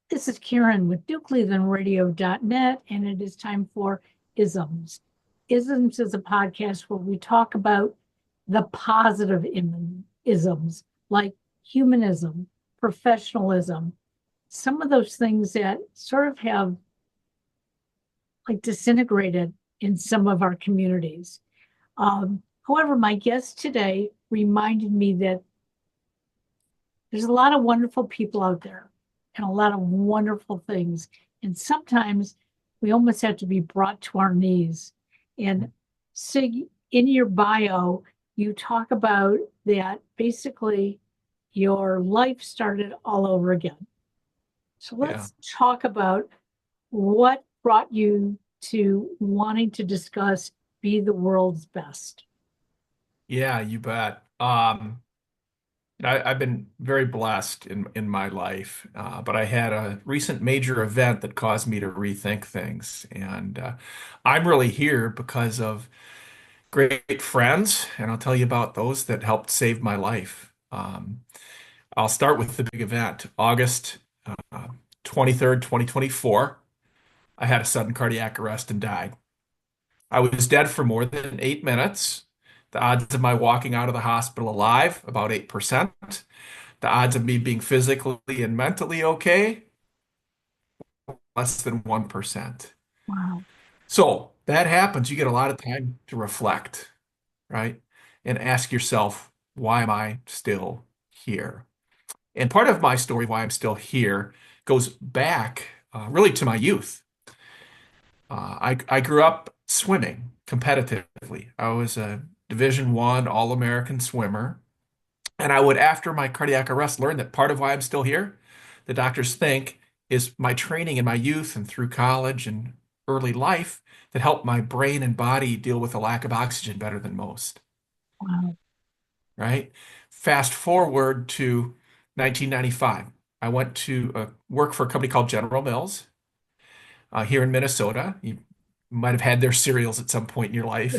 This is Karen with newclevelandradio.net, and it is time for Isms. Isms is a podcast where we talk about the positive isms, like humanism, professionalism, some of those things that sort of have like disintegrated in some of our communities. However, my guest today reminded me that there's a lot of wonderful people out there and a lot of wonderful things. And sometimes we almost have to be brought to our knees. And Sig, in your bio, you talk about that basically your life started all over again. So Yeah. let's talk about what brought you to wanting to discuss be the world's best. Yeah, you bet. I've been very blessed in my life, but I had a recent major event that caused me to rethink things, and I'm really here because of great friends, and I'll tell you about those that helped save my life. I'll start with the big event, August 23rd, 2024. I had a sudden cardiac arrest and died. I was dead for more than 8 minutes. The odds of my walking out of the hospital alive, about 8%. The odds of me being physically and mentally okay, less than 1%. Wow. So that happens. You get a lot of time to reflect, right? And ask yourself, why am I still here? And part of my story, why I'm still here, goes back really to my youth. I grew up swimming competitively. I was a Division I All-American swimmer. And I would, after my cardiac arrest, learn that part of why I'm still here, the doctors think, is my training in my youth and through college and early life that helped my brain and body deal with a lack of oxygen better than most, Wow. right? Fast forward to 1995. I went to work for a company called General Mills here in Minnesota. You might have had their cereals at some point in your life,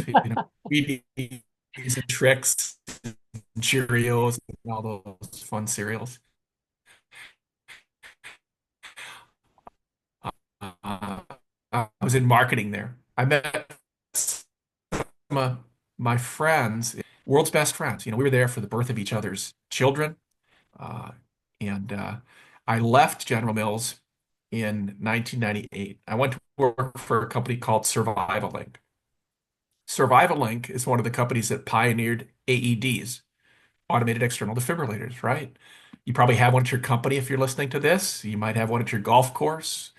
Wheaties and Tricks and Cheerios and all those fun cereals. Uh, I was in marketing there. I met some of my friends, world's best friends. We were there for the birth of each other's children. Uh, and I left General Mills in 1998. I went to work for a company called Survival Link. Survival Link is one of the companies that pioneered AEDs, automated external defibrillators, right? You probably have one at your company if you're listening to this. You might have one at your golf course.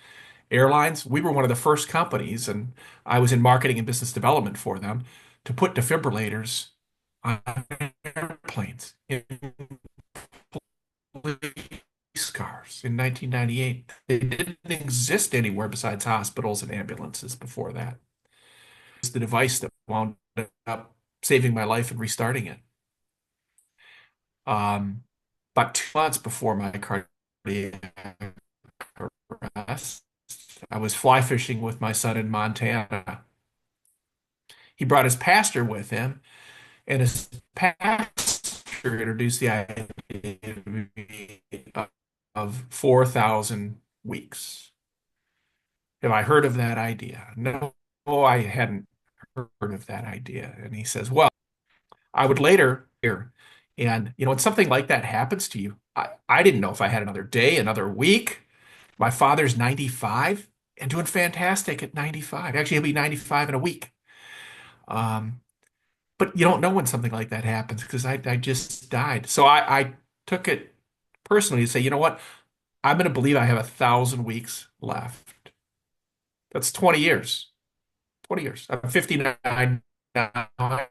Airlines. We were one of the first companies, and I was in marketing and business development for them to put defibrillators on airplanes in police cars in 1998. They didn't exist anywhere besides hospitals and ambulances before that. It's the device that wound up saving my life and restarting it. Um, about 2 months before my cardiac arrest, I was fly fishing with my son in Montana. He brought his pastor with him, and his pastor introduced the idea of 4,000 weeks. Have I heard of that idea? No, I hadn't heard of that idea. And he says, well, I would later hear. And, when something like that happens to you, I didn't know if I had another day, another week. My father's 95 and doing fantastic at 95. Actually, he'll be 95 in a week. Um, But you don't know when something like that happens because I just died. So I took it personally to say, you know what? I'm going to believe I have 1,000 weeks left. That's 20 years. 20 years. I'm 59 now. I'll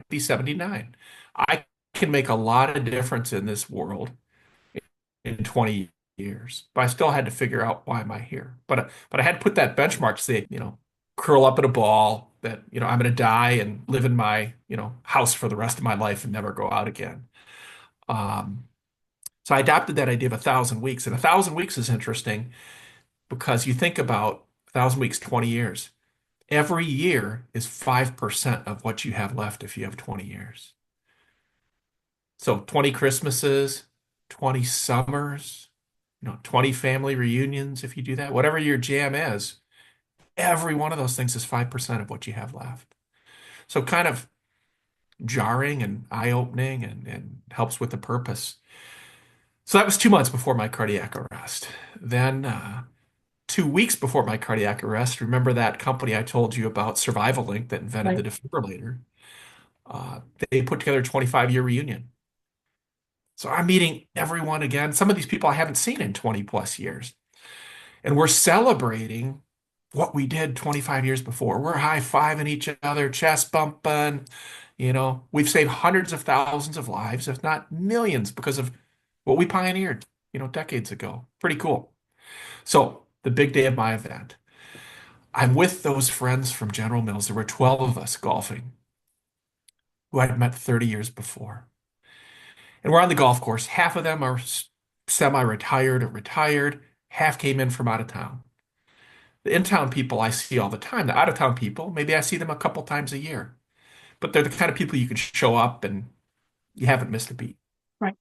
be 79. I can make a lot of difference in this world in 20 years. But I still had to figure out why am I here. But I had to put that benchmark to say, curl up in a ball that, I'm going to die and live in my, house for the rest of my life and never go out again. Um, so I adopted that idea of 1,000 weeks. And 1,000 weeks is interesting because you think about 1,000 weeks, 20 years. Every year is 5% of what you have left if you have 20 years. So 20 Christmases, 20 summers, 20 family reunions if you do that, whatever your jam is, every one of those things is 5% of what you have left. So kind of jarring and eye-opening and helps with the purpose. So that was 2 months before my cardiac arrest. Then 2 weeks before my cardiac arrest, remember that company I told you about, Survival Link, that invented the Right. defibrillator? They put together a 25-year reunion. So I'm meeting everyone again. Some of these people I haven't seen in 20 plus years. And we're celebrating what we did 25 years before. We're high-fiving each other, chest bumping. We've saved hundreds of thousands of lives, if not millions, because of what we pioneered, decades ago. Pretty cool. So the big day of my event, I'm with those friends from General Mills. There were 12 of us golfing who I'd met 30 years before. And we're on the golf course. Half of them are semi-retired or retired. Half came in from out of town. The in-town people I see all the time. The out-of-town people, maybe I see them a couple times a year. But they're the kind of people you can show up and you haven't missed a beat. Right.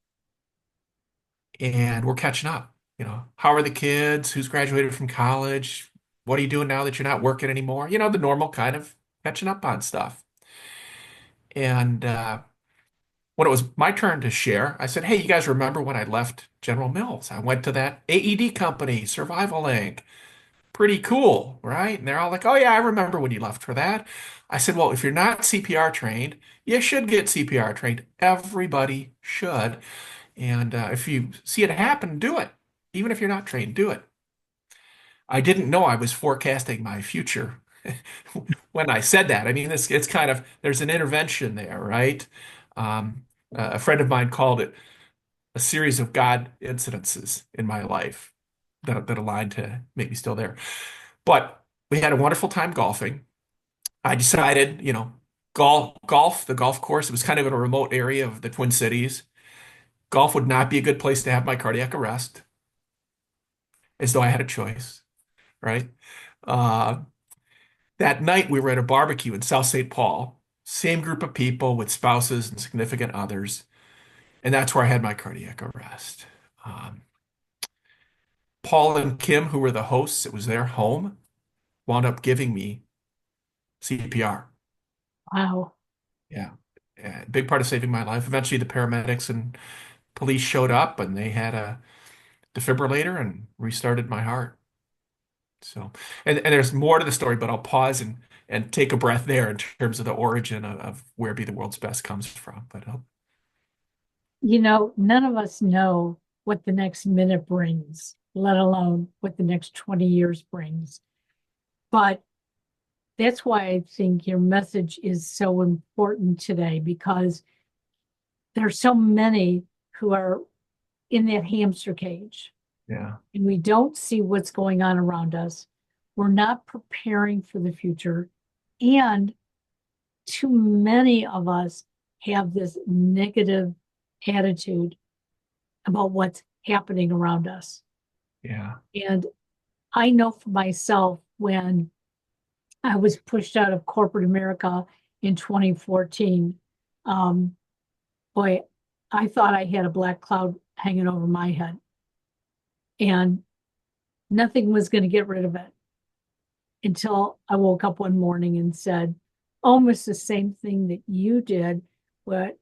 And we're catching up. How are the kids? Who's graduated from college? What are you doing now that you're not working anymore? The normal kind of catching up on stuff. And when it was my turn to share, I said, "Hey, you guys remember when I left General Mills? I went to that AED company, Survival Inc. Pretty cool, right?" And they're all like, "Oh yeah, I remember when you left for that." I said, "Well, if you're not CPR trained, you should get CPR trained. Everybody should. And if you see it happen, do it. Even if you're not trained, do it." I didn't know I was forecasting my future when I said that. I mean, it's kind of, there's an intervention there, right? A friend of mine called it a series of God incidences in my life that aligned to make me still there. But we had a wonderful time golfing. I decided, the golf course, it was kind of in a remote area of the Twin Cities. Golf would not be a good place to have my cardiac arrest, as though I had a choice, right? Uh, that night we were at a barbecue in South St. Paul, same group of people with spouses and significant others. And that's where I had my cardiac arrest. Um, Paul and Kim, who were the hosts, it was their home, wound up giving me CPR. Wow. Yeah. Big part of saving my life. Eventually, the paramedics and police showed up and they had a defibrillator and restarted my heart. So, and there's more to the story, but I'll pause and take a breath there in terms of the origin of where Be the World's Best comes from. But None of us know what the next minute brings, let alone what the next 20 years brings. But that's why I think your message is so important today, because there are so many who are in that hamster cage yeah, and we don't see what's going on around us. We're not preparing for the future. And too many of us have this negative attitude about what's happening around us. yeah, And I know for myself, when I was pushed out of corporate America in 2014, um, boy, I thought I had a black cloud hanging over my head and nothing was going to get rid of it until I woke up one morning and said almost the same thing that you did, but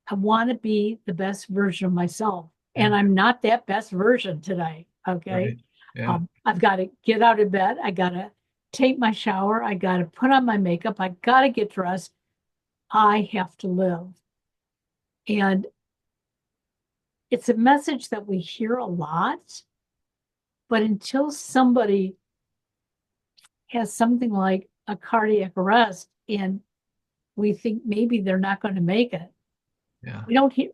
I want to be the best version of myself. yeah, And I'm not that best version today. Okay. right. Yeah, I've got to get out of bed. I got to take my shower. I got to put on my makeup. I got to get dressed. I have to live. And it's a message that we hear a lot, but until somebody has something like a cardiac arrest and we think maybe they're not going to make it, yeah,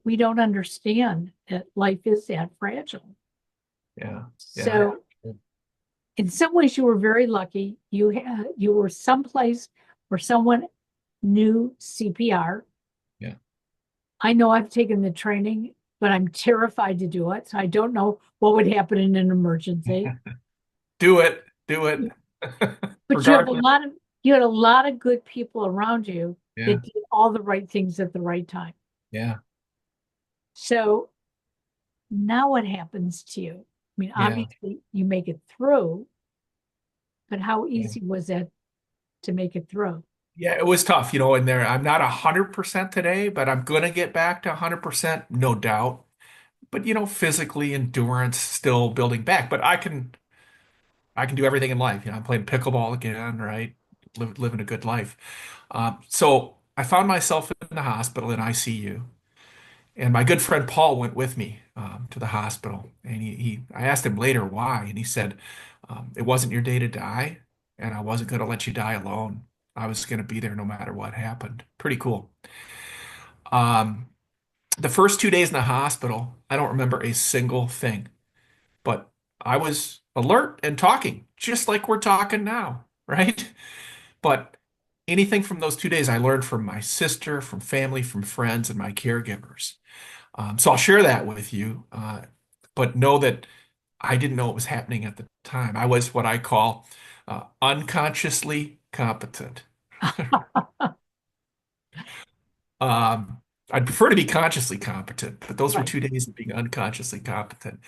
we don't understand that life is that fragile. yeah, yeah, So in some ways you were very lucky. You were someplace where someone knew CPR. yeah. I know I've taken the training, but I'm terrified to do it. So I don't know what would happen in an emergency. Do it, do it. But Regardless. you had a lot of good people around you Yeah, that did all the right things at the right time. yeah. So now what happens to you? mean, Yeah. obviously you make it through, but how Yeah. easy was that to make it through? Yeah, it was tough, in there. I'm not 100% today, but I'm gonna get back to 100%, no doubt. But physically endurance still building back. But I can do everything in life. I'm playing pickleball again, right? Living a good life. So I found myself in the hospital in ICU, and my good friend Paul went with me to the hospital. And I asked him later why, and he said, "It wasn't your day to die, and I wasn't going to let you die alone. I was going to be there no matter what happened." Pretty cool. Um, the first 2 days in the hospital, I don't remember a single thing, but I was alert and talking, just like we're talking now, right? But anything from those 2 days I learned from my sister, from family, from friends, and my caregivers. So I'll share that with you, but know that I didn't know what was happening at the time. I was what I call unconsciously competent. Um, I'd prefer to be consciously competent, but those were Right. 2 days of being unconsciously competent.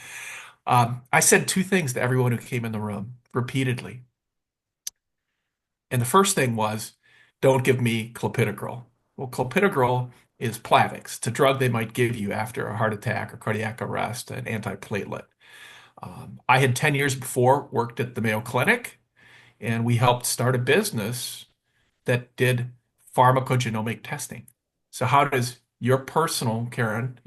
I said two things to everyone who came in the room repeatedly. And the first thing was, don't give me clopidogrel. Well, clopidogrel is Plavix. It's a drug they might give you after a heart attack or cardiac arrest, an antiplatelet. I had 10 years before worked at the Mayo Clinic, and we helped start a business that did pharmacogenomic testing. So how does your personal, Karen,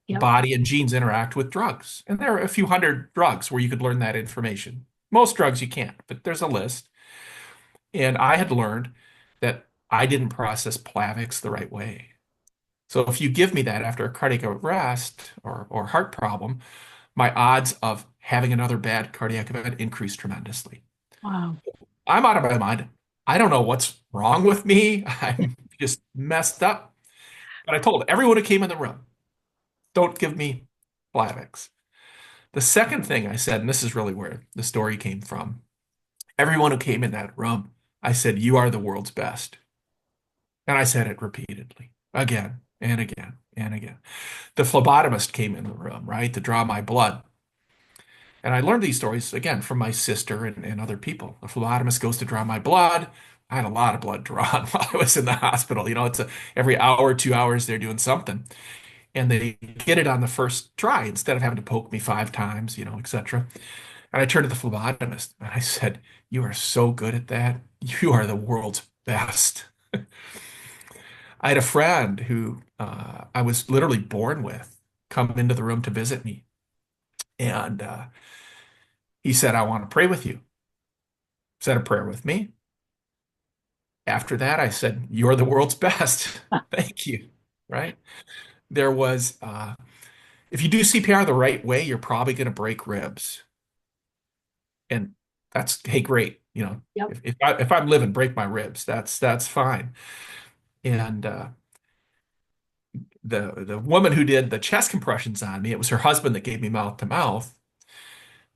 Yep. body and genes interact with drugs? And there are a few hundred drugs where you could learn that information. Most drugs you can't, but there's a list. And I had learned that I didn't process Plavix the right way. So if you give me that after a cardiac arrest or heart problem, my odds of having another bad cardiac event increase tremendously. Wow. I'm out of my mind. I don't know what's wrong with me. I'm just messed up. But I told everyone who came in the room, don't give me Plavix. The second thing I said, and this is really where the story came from, everyone who came in that room, I said, you are the world's best. And I said it repeatedly, again and again and again. The phlebotomist came in the room, right, to draw my blood. And I learned these stories again from my sister and other people. The phlebotomist goes to draw my blood. I had a lot of blood drawn while I was in the hospital. It's every hour, 2 hours, they're doing something. And they get it on the first try instead of having to poke me 5 times, etc. And I turned to the phlebotomist and I said, you are so good at that. You are the world's best. I had a friend who I was literally born with come into the room to visit me. And he said, I want to pray with you. Said a prayer with me. After that, I said, you're the world's best. Thank you. Right? There was, if you do CPR the right way, you're probably going to break ribs. And that's, hey, great. Yep. If I'm living, break my ribs. That's fine. And the woman who did the chest compressions on me, it was her husband that gave me mouth to mouth.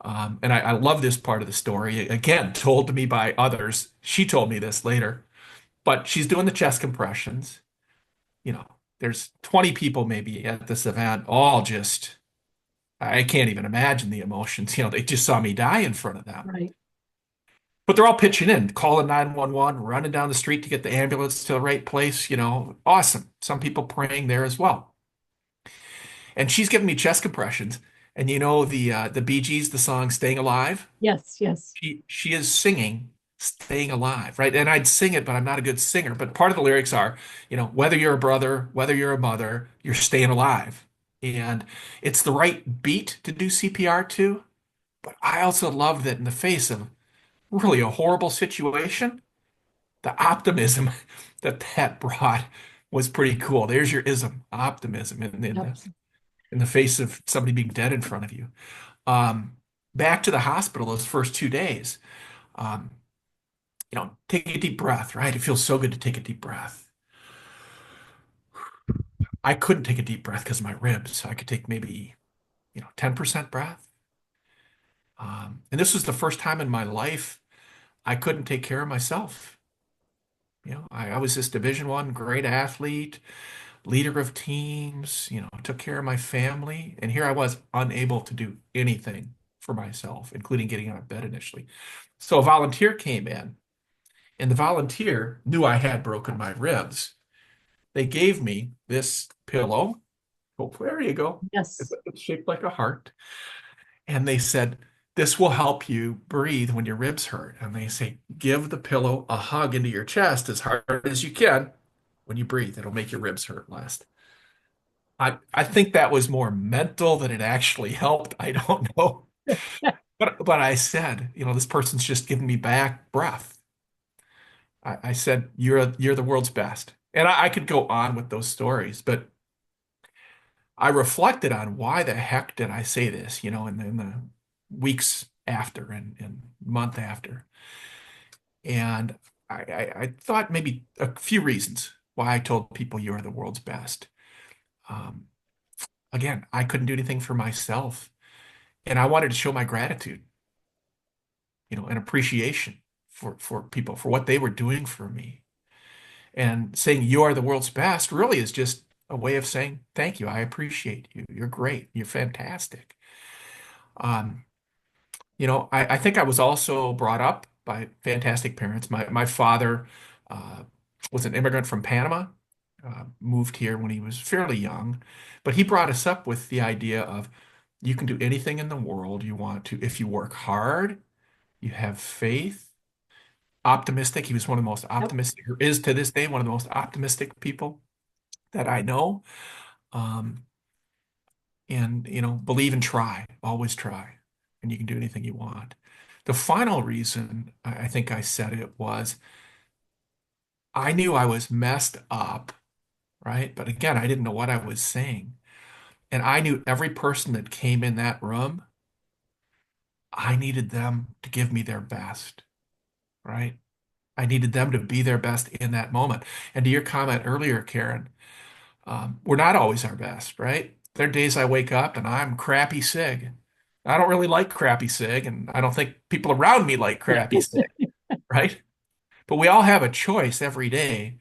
And I love this part of the story. Again, told to me by others. She told me this later, but she's doing the chest compressions. You know, there's 20 people maybe at this event, all just, I can't even imagine the emotions. They just saw me die in front of them. Right. But they're all pitching in, calling 911, running down the street to get the ambulance to the right place. Awesome. Some people praying there as well. And she's giving me chest compressions. And the Bee Gees, the song "Staying Alive." Yes. Yes. She is singing "Staying Alive," right? And I'd sing it, but I'm not a good singer. But part of the lyrics are, whether you're a brother, whether you're a mother, you're staying alive. And it's the right beat to do CPR to. But I also love that in the face of really a horrible situation, the optimism that brought was pretty cool. There's your ism, optimism Yep. in the face of somebody being dead in front of you. Um, Back to the hospital those first 2 days. Um, take a deep breath, right? It feels so good to take a deep breath. I couldn't take a deep breath because of my ribs. I could take maybe, 10% breath. And this was the first time in my life I couldn't take care of myself. I was this Division I great athlete, leader of teams, took care of my family, and here I was unable to do anything for myself, including getting out of bed initially. So a volunteer came in, and the volunteer knew I had broken my ribs. They gave me this pillow. Oh, there you go. Yes. It's shaped like a heart. And they said, this will help you breathe when your ribs hurt. And they say, give the pillow a hug into your chest as hard as you can when you breathe. It'll make your ribs hurt less. I think that was more mental than it actually helped. I don't know. But I said, this person's just giving me back breath. I said, you're the world's best. And I could go on with those stories, but I reflected on why the heck did I say this, in the weeks after and month after. And I thought maybe a few reasons why I told people you are the world's best. Um, Again, I couldn't do anything for myself. And I wanted to show my gratitude, and appreciation for people, for what they were doing for me. And saying you are the world's best really is just a way of saying thank you. I appreciate you. You're great. You're fantastic. Um, I think I was also brought up by fantastic parents. My father was an immigrant from Panama, moved here when he was fairly young, but he brought us up with the idea of you can do anything in the world you want to if you work hard, you have faith, optimistic. He was one of the most Yep. optimistic, or is to this day one of the most optimistic people that I know. Um, and believe and try, always try, and you can do anything you want. The final reason I think I said it was I knew I was messed up, right? But again, I didn't know what I was saying. And I knew every person that came in that room, I needed them to give me their best, right? I needed them to be their best in that moment. And to your comment earlier, Karen, we're not always our best, right? There are days I wake up and I'm crappy Sig. I don't really like crappy Sig, and I don't think people around me like crappy Sig, right? But we all have a choice every day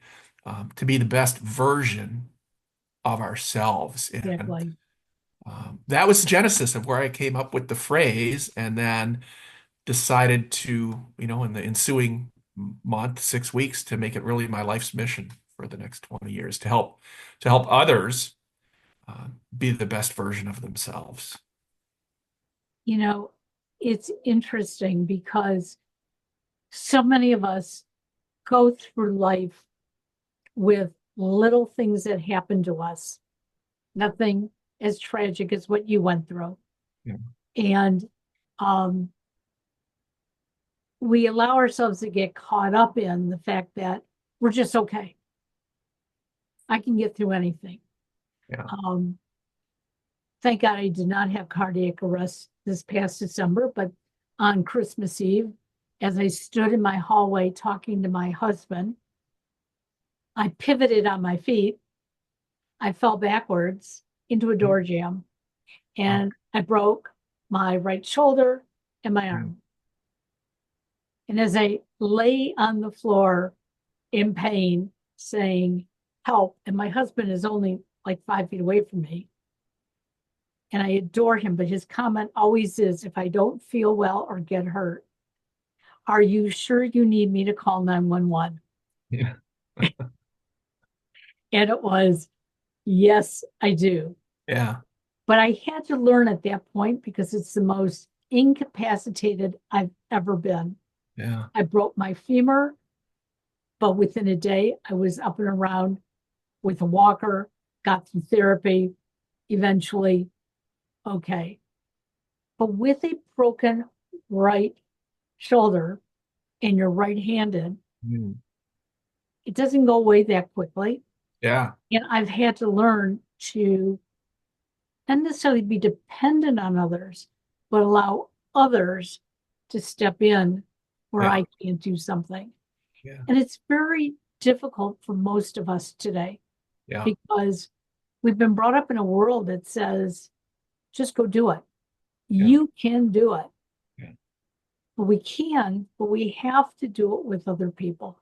to be the best version of ourselves. And Exactly. that was the genesis of where I came up with the phrase, and then decided to, in the ensuing month, 6 weeks, to make it really my life's mission for the next 20 years to help others be the best version of themselves. You know, it's interesting because so many of us go through life with little things that happen to us, nothing as tragic as what you went through. Yeah. And um, we allow ourselves to get caught up in the fact that we're just okay. I can get through anything. Yeah. Thank God I did not have cardiac arrest this past December, but on Christmas Eve, as I stood in my hallway talking to my husband, I pivoted on my feet. I fell backwards into a door jam, Wow. and I broke my right shoulder and my Yeah. arm. And as I lay on the floor in pain, saying, help, and my husband is only like 5 feet away from me, and I adore him, but his comment always is, if I don't feel well or get hurt, are you sure you need me to call 911? Yeah. And it was, yes, I do. Yeah. But I had to learn at that point because it's the most incapacitated I've ever been. Yeah. I broke my femur, but within a day, I was up and around with a walker, got through therapy, eventually, okay. But with a broken right shoulder and you're right-handed, Mm. it doesn't go away that quickly. Yeah. And I've had to learn to not necessarily be dependent on others, but allow others to step in where Yeah. I can't do something. Yeah. And it's very difficult for most of us today Yeah. because we've been brought up in a world that says, just go do it. Yeah. You can do it. Yeah. But we have to do it with other people.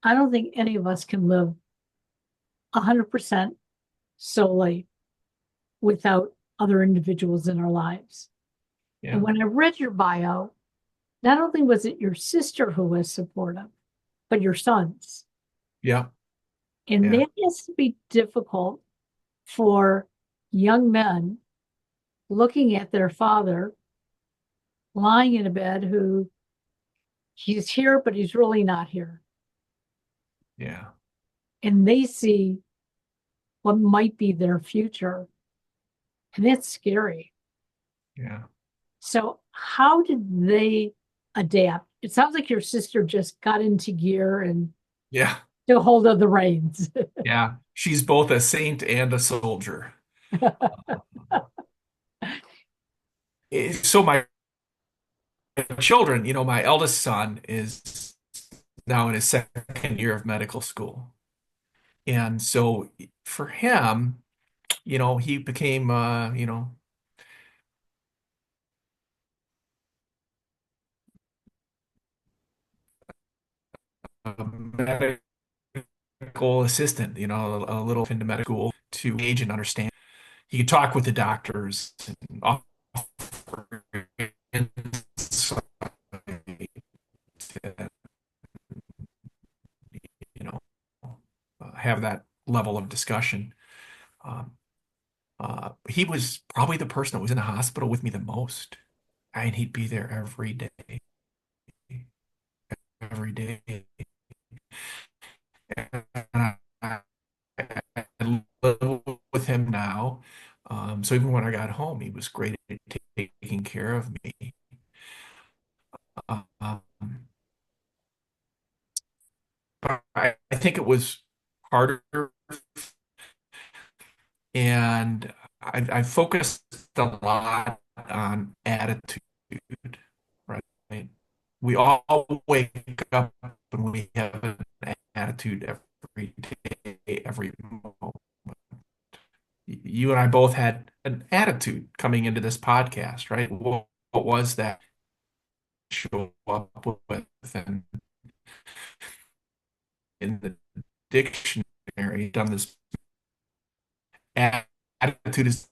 I don't think any of us can live 100% solely without other individuals in our lives. And Yeah. when I read your bio, not only was it your sister who was supportive, but your sons. Yeah. And Yeah. that has to be difficult for young men looking at their father lying in a bed who he's here, but he's really not here. Yeah. And they see what might be their future. And that's scary. Yeah. So, how did they adapt? It sounds like your sister just got into gear and Yeah. took hold of the reins. Yeah. She's both a saint and a soldier. So my children, my eldest son is now in his second year of medical school. And so for him, he became, a medical assistant, a little into medical school to age and understand. He could talk with the doctors and offer insight, you know, have that level of discussion. Um, he was probably the person that was in the hospital with me the most. And he'd be there every day. And I live with him now. So even when I got home, he was great at taking care of me. Um, but I think it was harder, and I focused a lot on attitude, right? We all wake up and we have an attitude every day, every moment. You and I both had an attitude coming into this podcast, right? What was that show up with? And in the dictionary, done this attitude is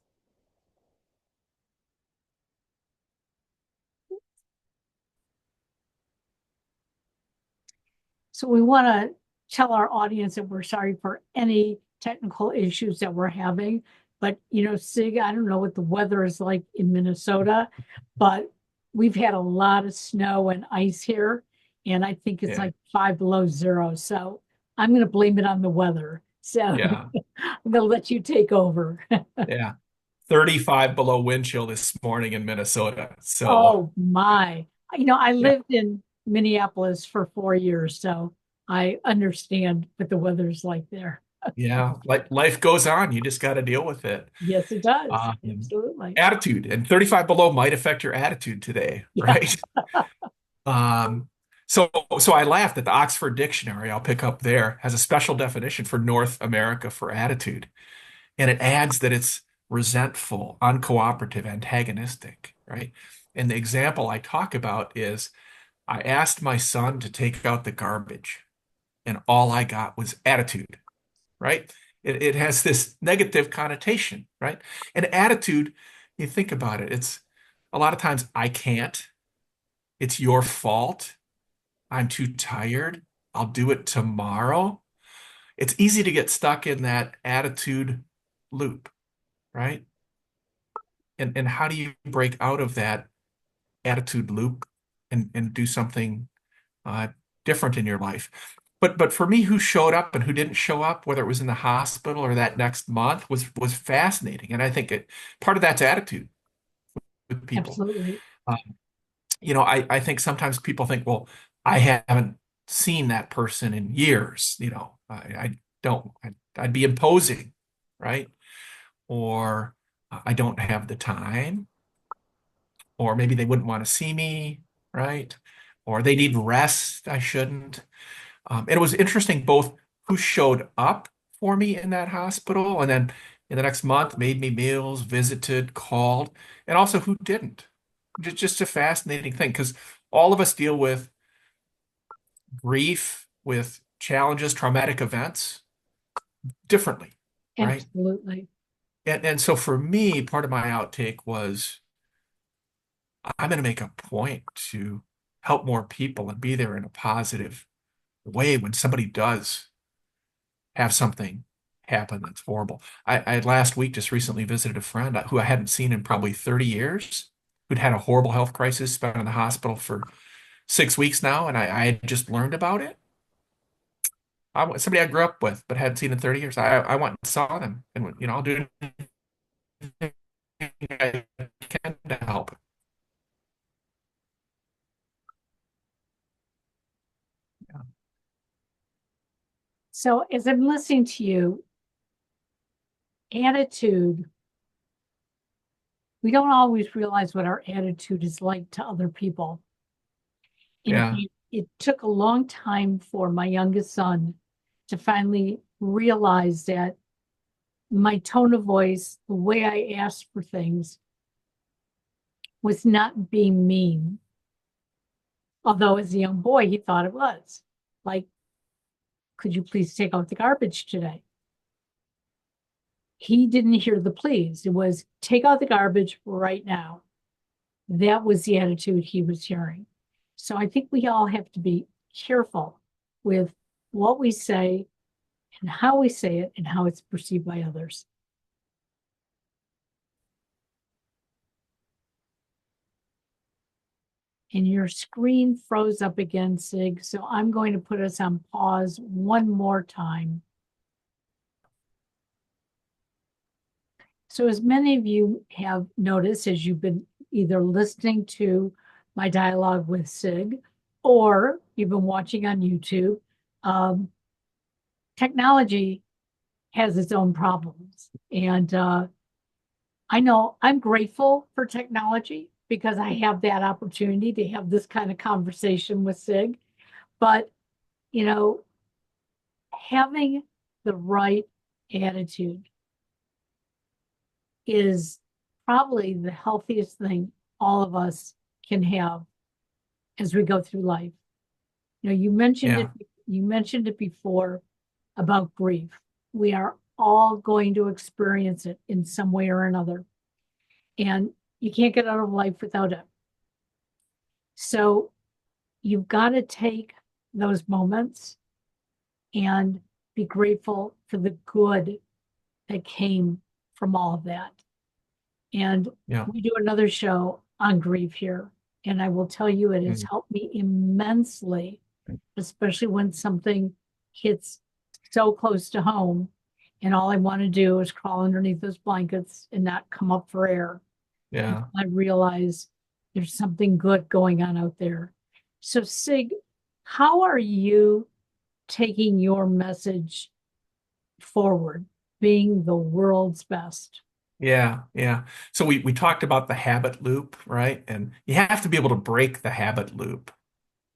So, we want to tell our audience that we're sorry for any technical issues that we're having. But, Sig, I don't know what the weather is like in Minnesota, but we've had a lot of snow and ice here. And I think it's yeah, like 5 below 0. So, I'm going to blame it on the weather. So, yeah, I'm going to let you take over. yeah. 35 below wind chill this morning in Minnesota. So Oh my. I yeah, lived in Minneapolis for 4 years, so I understand what the weather's like there. yeah. Like life goes on. You just got to deal with it. Yes, it does. Um, Absolutely. Attitude and 35 below might affect your attitude today, Yeah, right? Um, so so I laughed at the Oxford Dictionary. I'll pick up there has a special definition for North America for attitude, and it adds that it's resentful, uncooperative, antagonistic, right? And the example I talk about is I asked my son to take out the garbage, and all I got was attitude, right? It has this negative connotation, right? And attitude, you think about it, it's a lot of times I can't, it's your fault, I'm too tired, I'll do it tomorrow. It's easy to get stuck in that attitude loop, right? And how do you break out of that attitude loop and do something uh, different in your life? But for me, who showed up and who didn't show up, whether it was in the hospital or that next month, was fascinating. And I think part of that's attitude with people. absolutely. Um, I think sometimes people think, well, I haven't seen that person in years. I don't. I'd be imposing, right? Or I don't have the time, or maybe they wouldn't want to see me, right? Or they need rest. I shouldn't. And it was interesting both who showed up for me in that hospital and then in the next month made me meals, visited, called, and also who didn't. Just a fascinating thing because all of us deal with grief, with challenges, traumatic events differently, right? Absolutely. And so for me, part of my outtake was I'm going to make a point to help more people and be there in a positive way when somebody does have something happen that's horrible. I last week just recently visited a friend who I hadn't seen in probably 30 years, who'd had a horrible health crisis, been in the hospital for 6 weeks now, and I had just learned about it. Somebody I grew up with but hadn't seen in 30 years. I went and saw them, and I'll do anything I can to help. So as I'm listening to you, attitude, we don't always realize what our attitude is like to other people. And Yeah, it took a long time for my youngest son to finally realize that my tone of voice, the way I asked for things, was not being mean. Although as a young boy, he thought it was. Like, could you please take out the garbage today? He didn't hear the please. It was take out the garbage right now. That was the attitude he was hearing. So I think we all have to be careful with what we say and how we say it and how it's perceived by others. And your screen froze up again, Sig. So I'm going to put us on pause one more time. So as many of you have noticed, as you've been either listening to my dialogue with Sig or you've been watching on YouTube, technology has its own problems. And I know I'm grateful for technology because I have that opportunity to have this kind of conversation with Sig. But, you know, having the right attitude is probably the healthiest thing all of us can have as we go through life. yeah, You mentioned it before about grief. We are all going to experience it in some way or another. And you can't get out of life without it. So you've got to take those moments and be grateful for the good that came from all of that. And yeah. we do another show on grief here. And I will tell you, it has Mm. helped me immensely, especially when something hits so close to home. And all I want to do is crawl underneath those blankets and not come up for air. Yeah. I realize there's something good going on out there. So, Sig, how are you taking your message forward, being the world's best? Yeah, yeah. So we talked about the habit loop, right? And you have to be able to break the habit loop.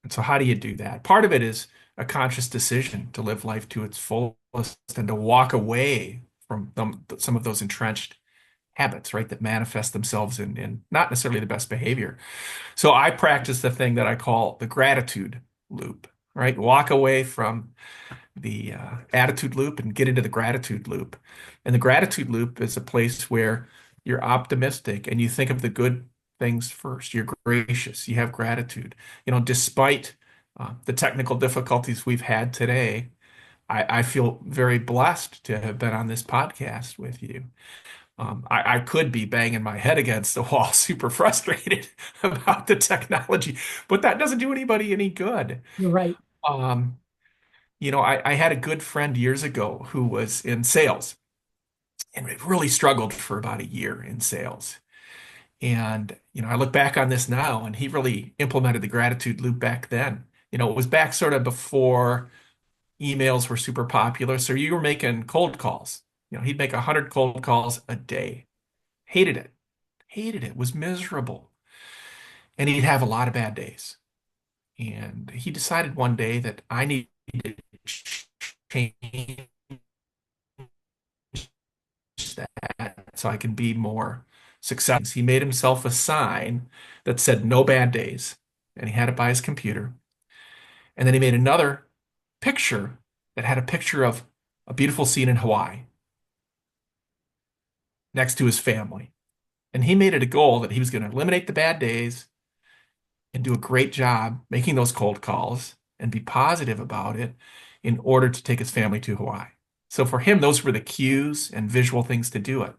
And so how do you do that? Part of it is a conscious decision to live life to its fullest and to walk away from some of those entrenched habits, right, that manifest themselves in not necessarily the best behavior. So I practice the thing that I call the gratitude loop, right? Walk away from the attitude loop and get into the gratitude loop. And the gratitude loop is a place where you're optimistic and you think of the good things first. You're gracious. You have gratitude. Despite the technical difficulties we've had today, I feel very blessed to have been on this podcast with you. I could be banging my head against the wall, super frustrated about the technology, but that doesn't do anybody any good. You're right. Um, I had a good friend years ago who was in sales and really struggled for about a year in sales. And, I look back on this now and he really implemented the gratitude loop back then. It was back sort of before emails were super popular. So you were making cold calls. He'd make 100 cold calls a day. Hated it, was miserable. And he'd have a lot of bad days. And he decided one day that I needed to change that so I can be more successful. He made himself a sign that said no bad days, and he had it by his computer. And then he made another picture that had a picture of a beautiful scene in Hawaii next to his family. And he made it a goal that he was going to eliminate the bad days and do a great job making those cold calls and be positive about it in order to take his family to Hawaii. So for him, those were the cues and visual things to do it.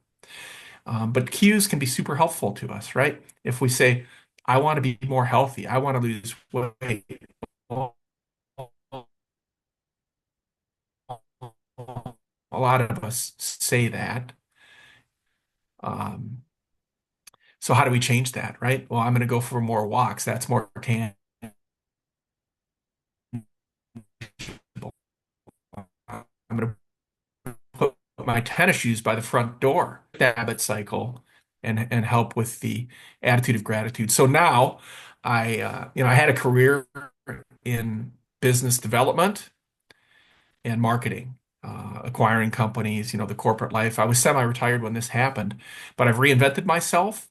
But cues can be super helpful to us, right? If we say, I want to be more healthy, I want to lose weight. Well, a lot of us say that. Um, so how do we change that, right? Well, I'm going to go for more walks. That's more tangible. I'm going to put my tennis shoes by the front door, that habit cycle, and help with the attitude of gratitude. So now I had a career in business development and marketing, acquiring companies, the corporate life. I was semi-retired when this happened, but I've reinvented myself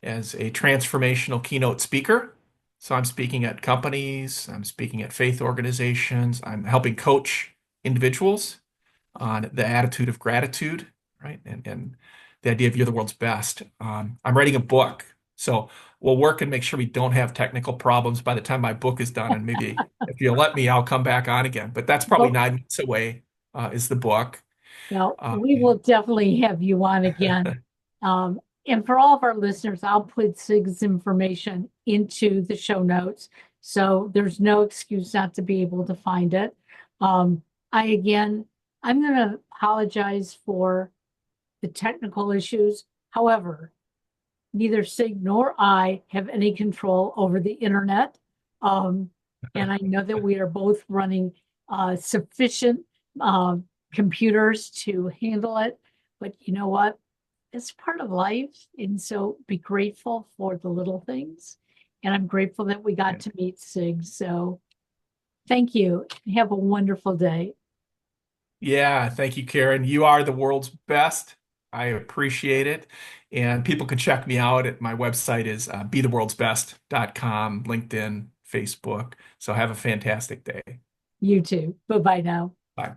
as a transformational keynote speaker. So I'm speaking at companies, I'm speaking at faith organizations, I'm helping coach individuals on the attitude of gratitude, right? And the idea of you're the world's best. I'm writing a book. So we'll work and make sure we don't have technical problems by the time my book is done. And maybe if you'll let me, I'll come back on again. But that's probably Well, 9 months away, is the book. now, Uh, we will definitely have you on again. And for all of our listeners, I'll put Sig's information into the show notes. So there's no excuse not to be able to find it. Um, again, I'm going to apologize for the technical issues. However, neither Sig nor I have any control over the internet. Um, and I know that we are both running sufficient uh, computers to handle it. But you know what? It's part of life. And so be grateful for the little things. And I'm grateful that we got to meet Sig. So thank you. Have a wonderful day. Yeah, thank you, Karen. You are the world's best. I appreciate it. And people can check me out at my website is betheworldsbest.com, LinkedIn, Facebook. So have a fantastic day. You too. Bye bye now. Bye.